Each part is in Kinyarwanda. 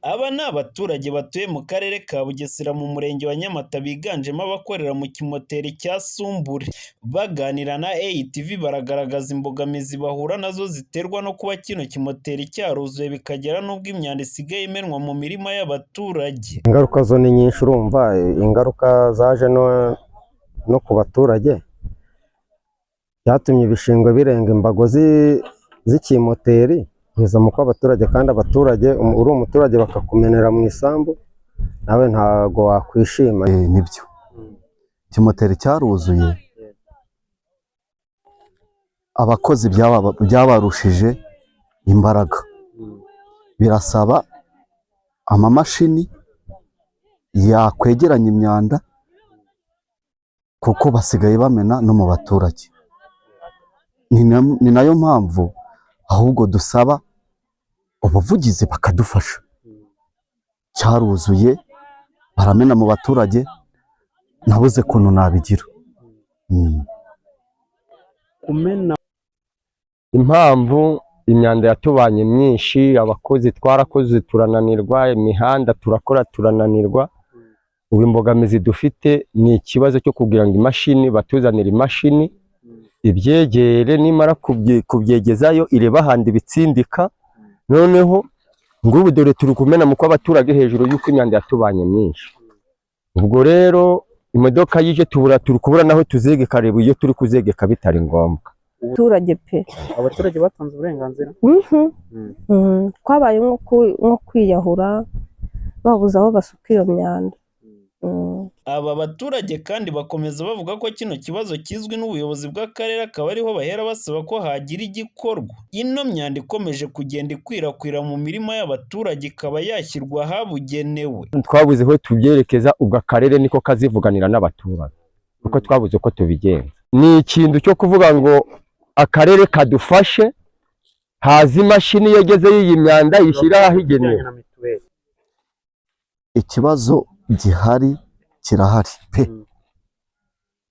Aba ni abaturage batuye mu karere ka Bugesera mu murenge wa Nyamata biganjemo abakorera mu kimoteri cya Sumbure. Baganira na ATV baragaragaza imbogamizi bahura nazo ziterwa no kuba kino kimoteri cyaruzuye bikagera n'ubwo imyanda isigaye imenwa mu mirima y'abaturage. Ingaruka zo ni nyinshi, urumva ingaruka zaje no ku baturage byatumye ibishingwe birenga imbago z'ikimoteri biza mu kw'abaturage, kandi abaturage uri umuturage bakakumenera mu isambu nawe ntago wakwishima. Nibyo ikimoteri cyaruzuye, abakozi byabarushije imbaraga, birasaba amamashini yakwegeranya imyanda kuko basigaye bamena no mu baturage. Ni nayo mpamvu ahubwo dusaba ubuvugizi bakadufasha. Cyaruzuye baramena mu baturage, nabuze kuntu nabigira. Impamvu imyanda yatubanye myinshi, abakozi twarakoze turananirwa, imihanda turakora turananirwa. Ubu imbogamizi dufite ni ikibazo cyo kugira ngo imashini batuzanire imashini ibyegere, nimara kubyegezayo ireba ahandi bitsindika. Noneho ngubu dore turi kumena mu kw'abaturage hejuru y'uko imyanda yatubanye myinshi. Ubwo rero imodoka yije turi kubura naho tuzegeka, reba iyo turi kuzegeka bitari ngombwa. Abaturage batanze uburenganzira twabaye nko kwiyahura, babuze aho basuka iyo myanda. Aba baturage kandi bakomeza bavuga ko kino kibazo kizwi n'ubuyobozi bw'akarere, akaba ariho bahera basaba ko hagira igikorwa. Ino myanda ikomeje kugenda ikwirakwira mu mirima y'abaturage ikaba yashyirwa ahabugenewe. Twabuze aho tubyerekeza, ubwo akarere niko kazivuganira n'abaturage kuko twabuze uko tubigenza. Ni ikintu cyo kuvuga ngo akarere kadufashe, haza imashini yegezeyo iyi myanda yishyira ahigenewe. Ikibazo gihari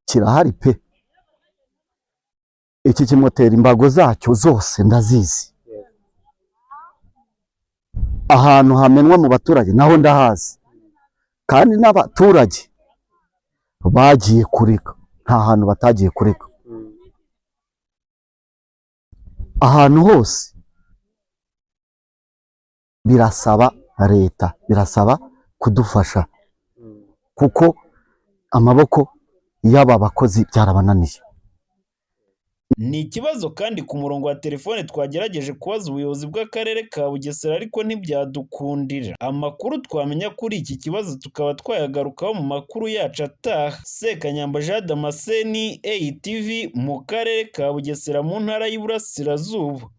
kirahari pe. Iki kimoteri imbago zacyo zose ndazizi, ahantu hamenwa mu baturage naho ndahazi, kandi n'abaturage bagiye kureka, nta hantu batagiye kureka. Ahantu hose birasaba leta, birasaba kudufasha kuko amaboko y'aba bakozi byarabananiye. Ni ikibazo kandi ku murongo wa telefone twagerageje kubaza ubuyobozi bw'akarere ka Bugesera ariko ntibyadukundira. Amakuru twamenya kuri iki kibazo tukaba twayagarukaho mu makuru yacu ataha. Sekanyamba Jean Damascene, ATV mu karere ka Bugesera mu ntara y'Iburasirazuba.